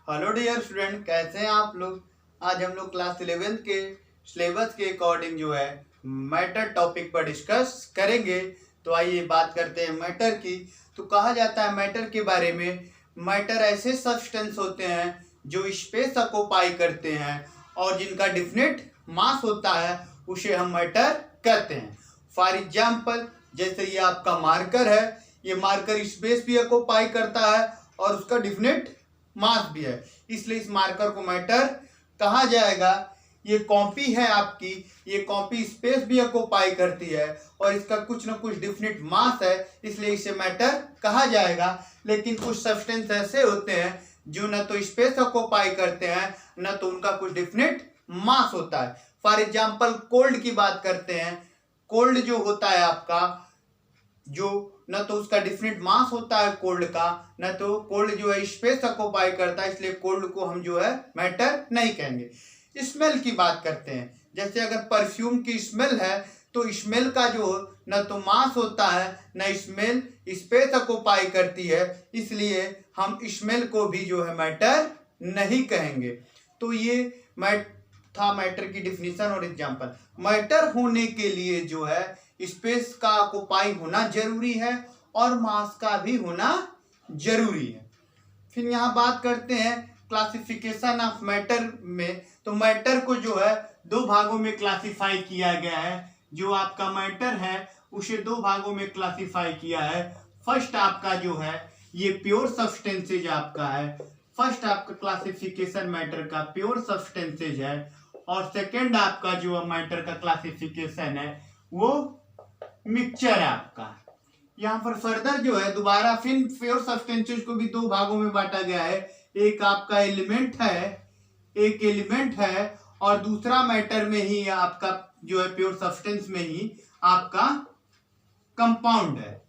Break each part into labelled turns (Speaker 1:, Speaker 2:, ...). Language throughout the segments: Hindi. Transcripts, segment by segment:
Speaker 1: हेलो डियर स्टूडेंट, कैसे हैं आप लोग। आज हम लोग क्लास 11th के सिलेबस के अकॉर्डिंग जो है मैटर टॉपिक पर डिस्कस करेंगे। तो आइए बात करते हैं मैटर की। तो कहा जाता है मैटर के बारे में, मैटर ऐसे सब्सटेंस होते हैं जो स्पेस ऑक्युपाई करते हैं और जिनका डिफिनिट मास होता है, उसे हम मैटर कहते हैं। फॉर एग्जाम्पल, जैसे ये आपका मार्कर है, ये मार्कर स्पेस भी ऑक्युपाई करता है और उसका डिफिनिट मास भी है, इसलिए इस मार्कर को मैटर कहा जाएगा। ये कॉपी है आपकी, ये कॉपी स्पेस भी ऑक्युपाई करती है और इसका कुछ ना कुछ डिफिनिट मास है, इसलिए इसे मैटर कहा जाएगा। लेकिन कुछ सब्सटेंस ऐसे होते हैं जो न तो स्पेस ऑक्युपाई करते हैं, न तो उनका कुछ डिफिनिट मास होता है। फॉर एग्जाम्पल, कोल्ड की बात करते हैं। कोल्ड जो होता है आपका, जो न तो उसका डिफिनिट मास होता है कोल्ड का, न तो कोल्ड जो है स्पेस ऑक्युपाई करता है, इसलिए कोल्ड को हम जो है मैटर नहीं कहेंगे। स्मेल की बात करते हैं, जैसे अगर परफ्यूम की स्मेल है तो स्मेल का जो न तो मास होता है, न स्मेल स्पेस ऑक्युपाई करती है, इसलिए हम स्मेल को भी जो है मैटर नहीं कहेंगे। तो ये मैटर की डिफिनीशन और एग्जांपल। मैटर होने के लिए जो है स्पेस का ऑक्युपाई होना जरूरी है और मास का भी होना जरूरी है। फिर यहाँ बात करते हैं क्लासिफिकेशन ऑफ मैटर में। तो मैटर को जो है दो भागों में क्लासिफाई किया गया है। जो आपका मैटर है उसे दो भागों में क्लासिफाई किया है। फर्स्ट आपका जो है ये प्योर सब्सटेंसेज आपका है। फर्स्ट आपका क्लासिफिकेशन मैटर का प्योर सब्सटेंसेज है, और सेकेंड आपका जो मैटर का क्लासिफिकेशन है वो मिक्सचर है आपका। यहाँ पर फर्दर जो है दोबारा फिर प्योर सब्सटेंसेस को भी दो भागों में बांटा गया है। एक आपका एलिमेंट है, एक एलिमेंट है, और दूसरा मैटर में ही आपका जो है प्योर सब्सटेंस में ही आपका कंपाउंड है।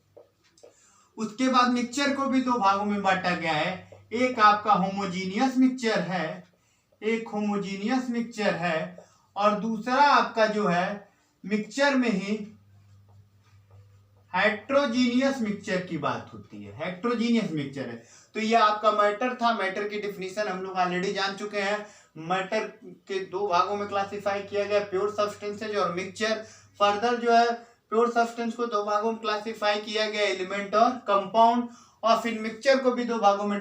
Speaker 1: उसके बाद मिक्सचर को भी दो भागों में बांटा गया है। एक आपका होमोजीनियस मिक्सचर है, एक होमोजीनियस मिक्सचर है, और दूसरा आपका जो है मिक्सचर में ही हेट्रोजीनियस मिक्सचर की बात होती है। हेट्रोजीनियस मिक्सचर है। तो ये आपका मैटर था। मैटर की डिफिनीशन हम लोग ऑलरेडी जान चुके हैं। मैटर के दो भागों में क्लासिफाई किया गया, प्योर सब्सटेंसेज और मिक्सचर। फर्दर जो है प्योर सब्सटेंस को दो भागों में क्लासिफाई किया गया, एलिमेंट और कंपाउंड, और फिर मिक्सचर को भी दो भागों में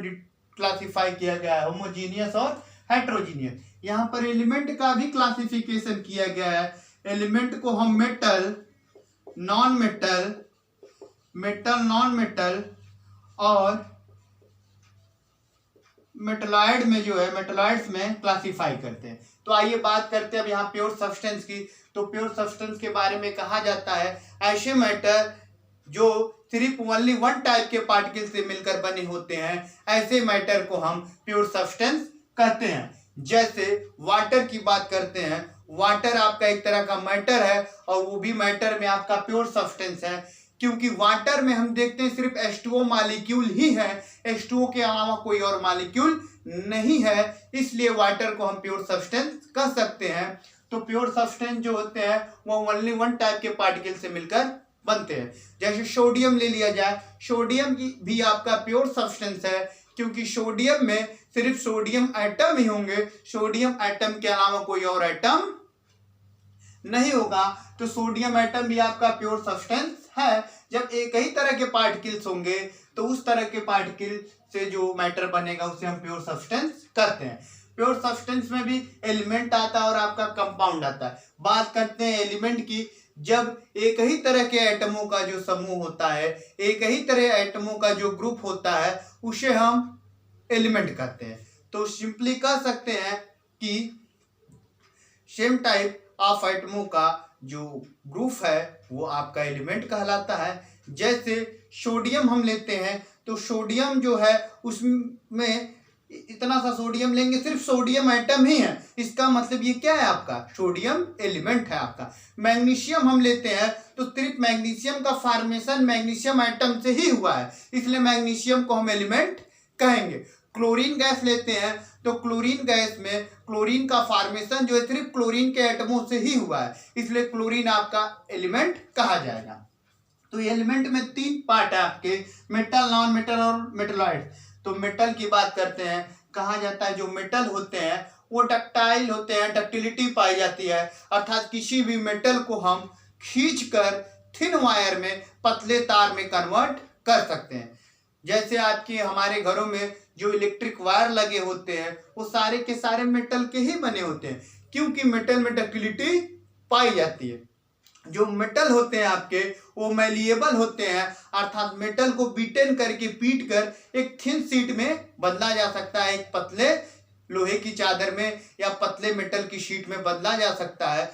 Speaker 1: क्लासिफाई किया गया है, होमोजीनियस और हेट्रोजीनियस। यहाँ पर एलिमेंट का भी क्लासिफिकेशन किया गया है। एलिमेंट को हम metal, non metal, metal, non metal और मेटलॉइड में जो है मेटलॉइड्स में क्लासिफाई करते हैं। तो आइए बात करते हैं अब यहाँ प्योर सब्सटेंस की। तो प्योर सब्सटेंस के बारे में कहा जाता है ऐसे मैटर जो सिर्फ ओनली वन टाइप के पार्टिकल से मिलकर बने होते हैं, ऐसे मैटर को हम प्योर सब्सटेंस कहते हैं। जैसे वाटर की बात करते हैं। वाटर आपका एक तरह का मैटर है और वो भी मैटर में आपका प्योर सब्सटेंस है, क्योंकि वाटर में हम देखते हैं सिर्फ H2O मॉलिक्यूल ही है, H2O के अलावा कोई और मॉलिक्यूल नहीं है, इसलिए वाटर को हम प्योर सब्सटेंस कह सकते हैं। तो प्योर सब्सटेंस जो होते हैं वो ओनली वन टाइप के पार्टिकल से मिलकर बनते हैं। जैसे सोडियम ले लिया जाए, सोडियम की भी आपका प्योर सब्सटेंस है, क्योंकि सोडियम में सिर्फ सोडियम एटम ही होंगे, सोडियम एटम के अलावा कोई और एटम नहीं होगा। तो सोडियम एटम भी आपका प्योर सब्सटेंस है। जब एक ही तरह के पार्टिकल्स होंगे तो उस तरह के पार्टिकल से जो मैटर बनेगा उसे हम प्योर सब्सटेंस कहते हैं। प्योर सब्सटेंस में भी एलिमेंट आता है और आपका कंपाउंड आता है। बात करते हैं एलिमेंट की। जब एक ही तरह के एटमों का जो समूह होता है, एक ही तरह एटमों का जो ग्रुप होता है, उसे हम एलिमेंट कहते हैं। तो सिंपली कह सकते हैं कि सेम टाइप ऑफ एटमों का जो ग्रुप है वो आपका एलिमेंट कहलाता है। जैसे सोडियम हम लेते हैं, तो सोडियम जो है उसमें इतना सा सोडियम लेंगे, सिर्फ सोडियम एटम ही है, इसका मतलब ये क्या है आपका सोडियम एलिमेंट है आपका। मैग्नीशियम हम लेते हैं तो सिर्फ मैग्नीशियम का फॉर्मेशन मैग्नीशियम एटम से ही हुआ है, इसलिए मैग्नीशियम को हम एलिमेंट कहेंगे। क्लोरीन गैस लेते हैं तो क्लोरीन गैस में क्लोरीन का फॉर्मेशन जो है सिर्फ क्लोरीन के एटमों से ही हुआ है, इसलिए क्लोरीन आपका एलिमेंट कहा जाएगा। तो एलिमेंट में तीन पार्ट है आपके, मेटल, नॉन मेटल और मेटलॉइड। तो मेटल की बात करते हैं कहा जाता है जो मेटल होते हैं वो डक्टाइल होते हैं, डक्टिलिटी पाई जाती है, अर्थात किसी भी मेटल को हम खींचकर थिन वायर में, पतले तार में कन्वर्ट कर सकते हैं। जैसे आपके हमारे घरों में जो इलेक्ट्रिक वायर लगे होते हैं वो सारे के सारे मेटल के ही बने होते हैं, क्योंकि मेटल में डक्टिलिटी पाई जाती है। जो मेटल होते हैं आपके वो मैलिएबल होते हैं, अर्थात मेटल को बीटन करके पीट कर एक थिन शीट में बदला जा सकता है, एक पतले लोहे की चादर में या पतले मेटल की शीट में बदला जा सकता है।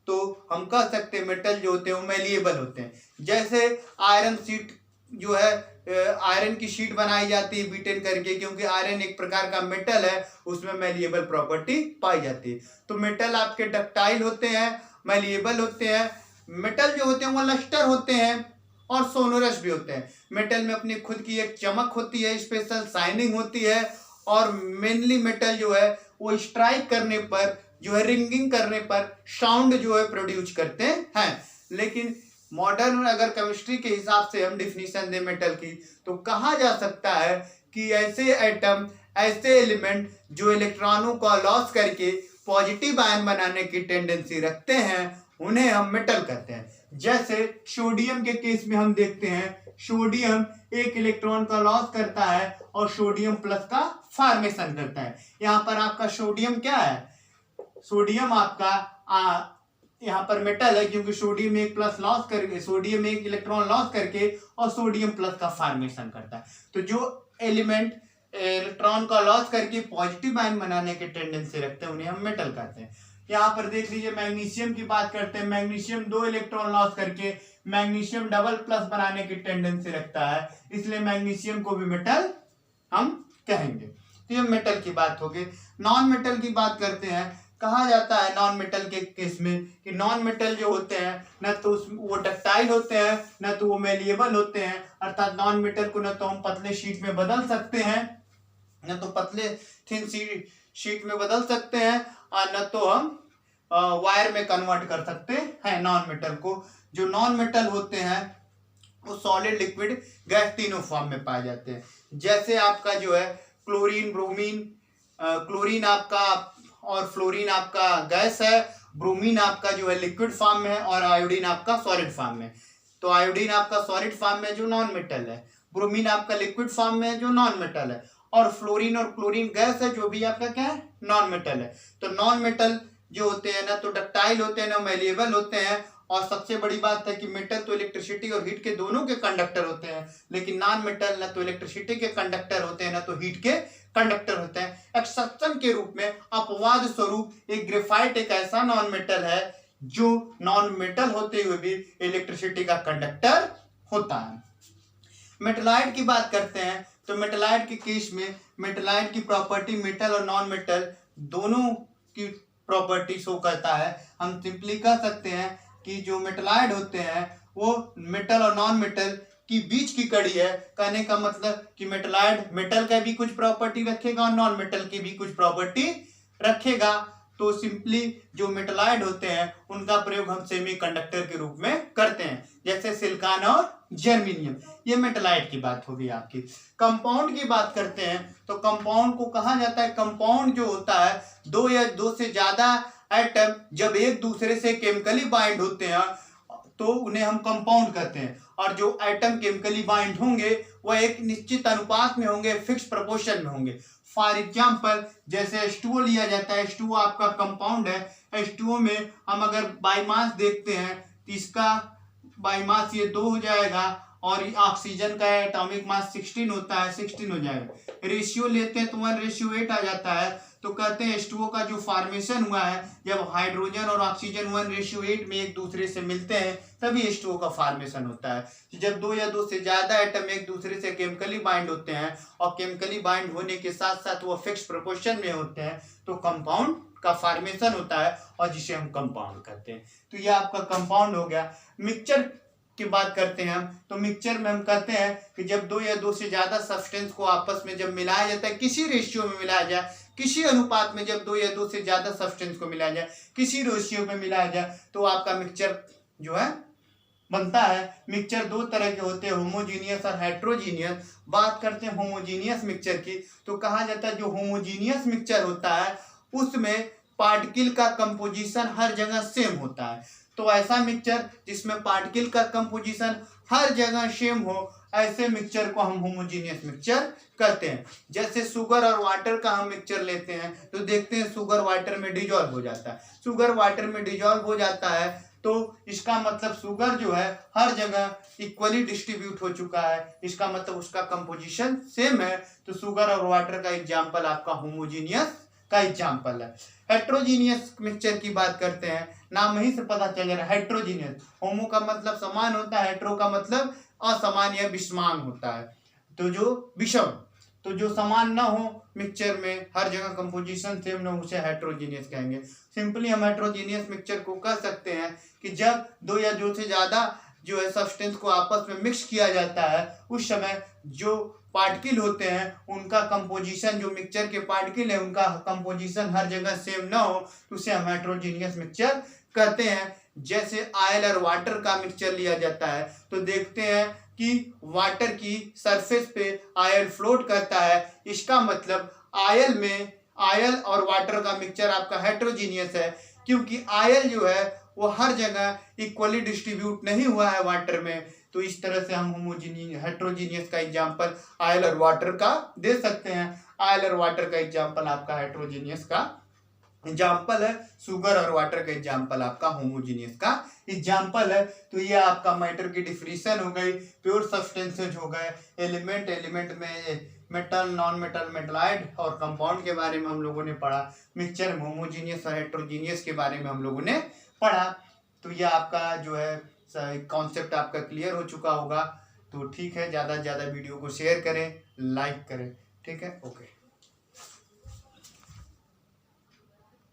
Speaker 1: तो हम कह सकते हैं मेटल जो होते हैं वो मैलिएबल होते हैं। जैसे आयरन शीट जो है, आयरन की शीट बनाई जाती है बीटन करके, क्योंकि आयरन एक प्रकार का मेटल है, उसमें मैलिएबल प्रॉपर्टी पाई जाती है। तो मेटल आपके डक्टाइल होते हैं, मैलिएबल होते हैं। मेटल जो होते हैं वो लस्टर होते हैं और सोनोरस भी होते हैं। मेटल में अपनी खुद की एक चमक होती है, स्पेशल शाइनिंग होती है, और मेनली मेटल जो है वो स्ट्राइक करने पर जो है, रिंगिंग करने पर साउंड जो है प्रोड्यूस करते हैं। लेकिन मॉडर्न अगर केमिस्ट्री के हिसाब से हम डिफिनीशन दें मेटल की, तो कहा जा सकता है कि ऐसे एटम, ऐसे एलिमेंट जो इलेक्ट्रॉनों को लॉस करके पॉजिटिव आयन बनाने की टेंडेंसी रखते हैं, उन्हें हम मेटल कहते हैं। जैसे सोडियम के केस में हम देखते हैं, सोडियम एक इलेक्ट्रॉन का लॉस करता है और सोडियम प्लस का फॉर्मेशन करता है। यहाँ पर आपका सोडियम क्या है, सोडियम आपका यहाँ पर मेटल है, क्योंकि सोडियम एक प्लस लॉस करके, सोडियम एक इलेक्ट्रॉन लॉस करके और सोडियम प्लस का फॉर्मेशन करता है। तो जो एलिमेंट इलेक्ट्रॉन का लॉस करके पॉजिटिव आयन बनाने के टेंडेंसी रखते हैं, उन्हें हम मेटल कहते हैं। यहाँ पर देख लीजिए, मैग्नीशियम की बात करते हैं। मैग्नीशियम 2 इलेक्ट्रॉन लॉस करके मैग्नीशियम डबल प्लस बनाने की टेंडेंसी रखता है, इसलिए मैग्नीशियम को भी मेटल हम कहेंगे। तो ये मेटल की बात होगी। नॉन मेटल की बात करते हैं। कहा जाता है नॉन मेटल के केस में कि नॉन मेटल जो होते हैं न तो वो डक्टाइल होते हैं, न तो वो मैलिएबल होते हैं, अर्थात नॉन मेटल को न तो हम पतले शीट में बदल सकते हैं, न तो पतले थिन शीट में बदल सकते हैं, और न तो हम वायर में कन्वर्ट कर सकते हैं नॉन मेटल को। जो नॉन मेटल होते हैं वो सॉलिड, लिक्विड, गैस तीनों फॉर्म में पाए जाते हैं। जैसे आपका जो है क्लोरीन, ब्रोमीन, क्लोरीन आपका और फ्लोरीन आपका गैस है, ब्रोमीन आपका जो है लिक्विड फॉर्म में है, और आयोडीन आपका सॉलिड फॉर्म में। तो आयोडीन आपका सॉलिड फॉर्म में जो नॉन मेटल है, ब्रोमीन आपका लिक्विड फॉर्म में जो नॉन मेटल है, और फ्लोरीन और क्लोरीन गैस है जो भी आपका क्या है, नॉन मेटल है। तो नॉन मेटल जो होते हैं ना तो डक्टाइल होते हैं, ना मैलिएबल होते हैं, और सबसे बड़ी बात है कि मेटल तो इलेक्ट्रिसिटी और हीट के दोनों के कंडक्टर होते हैं, लेकिन नॉन मेटल ना तो इलेक्ट्रिसिटी के कंडक्टर होते हैं, ना तो हीट के कंडक्टर होते हैं। एक्सेप्शन के रूप में, अपवाद स्वरूप, एक ग्रेफाइट एक ऐसा नॉन मेटल है जो नॉन मेटल होते हुए भी इलेक्ट्रिसिटी का कंडक्टर होता है। मेटलाइट की बात करते हैं तो मेटलाइट के केस में मेटलाइट की प्रॉपर्टी मेटल और नॉन मेटल दोनों की प्रॉपर्टी शो करता है। हम सिंपली कह सकते हैं कि जो मेटलाइड होते हैं वो मेटल और नॉन मेटल की बीच की कड़ी है। कहने का मतलब कि मेटलाइड मेटल का भी कुछ प्रॉपर्टी रखेगा और नॉन मेटल की भी कुछ प्रॉपर्टी रखेगा। तो सिंपली जो मेटलाइड होते हैं उनका प्रयोग हम सेमीकंडक्टर के रूप में करते हैं, जैसे सिलिकॉन और जर्मेनियम। ये मेटलाइड की बात होगी आपकी। कंपाउंड की बात करते हैं तो कंपाउंड को कहा जाता है, कंपाउंड जो होता है दो या दो से ज्यादा एटम जब एक दूसरे से केमिकली बाइंड होते हैं तो उन्हें हम कंपाउंड कहते हैं। और जो एटम केमिकली बाइंड होंगे वह एक निश्चित अनुपात में होंगे, फिक्स प्रोपोर्शन में होंगे। फॉर एग्जाम्पल जैसे H2O लिया जाता है, H2O आपका कंपाउंड है। H2O में हम अगर बाई मास देखते हैं तो इसका बाई मास ये 2 हो जाएगा, और ऑक्सीजन का एटॉमिक मास 16 होता है, 16 हो जाएगा। रेशियो लेते हैं तो 1:8 आ जाता है। तो कहते हैं H2O का जो फॉर्मेशन हुआ है जब हाइड्रोजन और ऑक्सीजन 1:8 में एक दूसरे से मिलते हैं तभी H2O का फॉर्मेशन होता है। जब 2 या 2 से ज्यादा एटम एक दूसरे से केमिकली बाइंड होते हैं और केमिकली बाइंड होने के साथ साथ वो फिक्स प्रोपोर्शन में होते हैं तो कंपाउंड का फॉर्मेशन होता है, और जिसे हम कंपाउंड कहते हैं। तो यह आपका कंपाउंड हो गया। मिक्सचर की बात करते हैं हम तो मिक्सचर में हम कहते हैं कि जब 2 या 2 से ज्यादा सब्सटेंस को आपस में जब मिलाया जाता है, किसी रेशियो में मिलाया जाए, किसी अनुपात में, जब 2 या 2 से ज्यादा सब्सटेंस को मिलाया जाए, किसी रेशियो में मिलाया जाए, तो आपका मिक्सचर जो है बनता है। मिक्सचर दो तरह के होते हैं, होमोजीनियस और हेट्रोजीनियस। बात करते हैं होमोजीनियस मिक्सचर की, तो कहा जाता है जो होमोजीनियस मिक्सचर होता है उसमें पार्टिकल का कंपोजिशन हर जगह सेम होता है। तो ऐसा मिक्सचर जिसमें पार्टिकल का कंपोजिशन हर जगह सेम हो, ऐसे मिक्सचर को हम होमोजीनियस मिक्सचर कहते हैं। जैसे शुगर और वाटर का हम मिक्सचर लेते हैं तो देखते हैं शुगर वाटर में डिजॉल्व हो जाता है। शुगर वाटर में डिजॉल्व हो जाता है तो इसका मतलब शुगर जो है हर जगह इक्वली डिस्ट्रीब्यूट हो चुका है, इसका मतलब उसका कंपोजिशन सेम है। तो शुगर और वाटर का एग्जाम्पल आपका होमोजीनियस का एग्जाम्पल है। हेट्रोजीनियस मिक्सचर की बात करते हैं, नाम ही से पता चल रहा है हेट्रोजीनियस। होमो का मतलब समान होता है, हेट्रो का मतलब असमान या विषमान होता है, तो जो विषम, तो जो समान ना हो मिक्सचर में, हर जगह कंपोजिशन सेम ना हो, उसे हेट्रोजीनियस कहेंगे। सिंपली हम हेट्रोजीनियस मिक्सचर को कह सकते हैं कि जब दो या दो से ज्यादा जो है सब्सटेंस को आपस में मिक्स किया जाता है उस समय जो पार्टिकल होते हैं उनका कंपोजिशन, जो मिक्सचर के पार्टिकल है उनका कंपोजिशन हर जगह सेम ना हो, तो उसे हम हेट्रोजीनियस मिक्सचर कहते हैं। जैसे ऑयल और वाटर का मिक्सचर लिया जाता है तो देखते हैं कि वाटर की सरफेस पे ऑयल फ्लोट करता है, इसका मतलब ऑयल और वाटर का मिक्सचर आपका हेट्रोजीनियस है, क्योंकि ऑयल जो है वो हर जगह इक्वली डिस्ट्रीब्यूट नहीं हुआ है वाटर में। तो इस तरह से हम हेट्रोजीनियस का एग्जांपल ऑयल और वाटर का दे सकते हैं। ऑयल और वाटर का एग्जांपल आपका हेट्रोजीनियस का एग्जाम्पल है, शुगर और वाटर का एग्जाम्पल आपका होमोजीनियस का एग्जाम्पल है। तो ये आपका मैटर की डिफिनीशन हो गई, प्योर सब्सटेंसेज हो गए, एलिमेंट में मेटल, नॉन मेटल, मेटलाइड और कंपाउंड के बारे में हम लोगों ने पढ़ा। मिक्सचर में होमोजीनियस और हेट्रोजीनियस के बारे में हम लोगों ने पढ़ा। तो ये आपका जो है कॉन्सेप्ट आपका क्लियर हो चुका होगा। तो ठीक है, ज़्यादा से ज़्यादा वीडियो को शेयर करें, लाइक करें, ठीक है, ओके।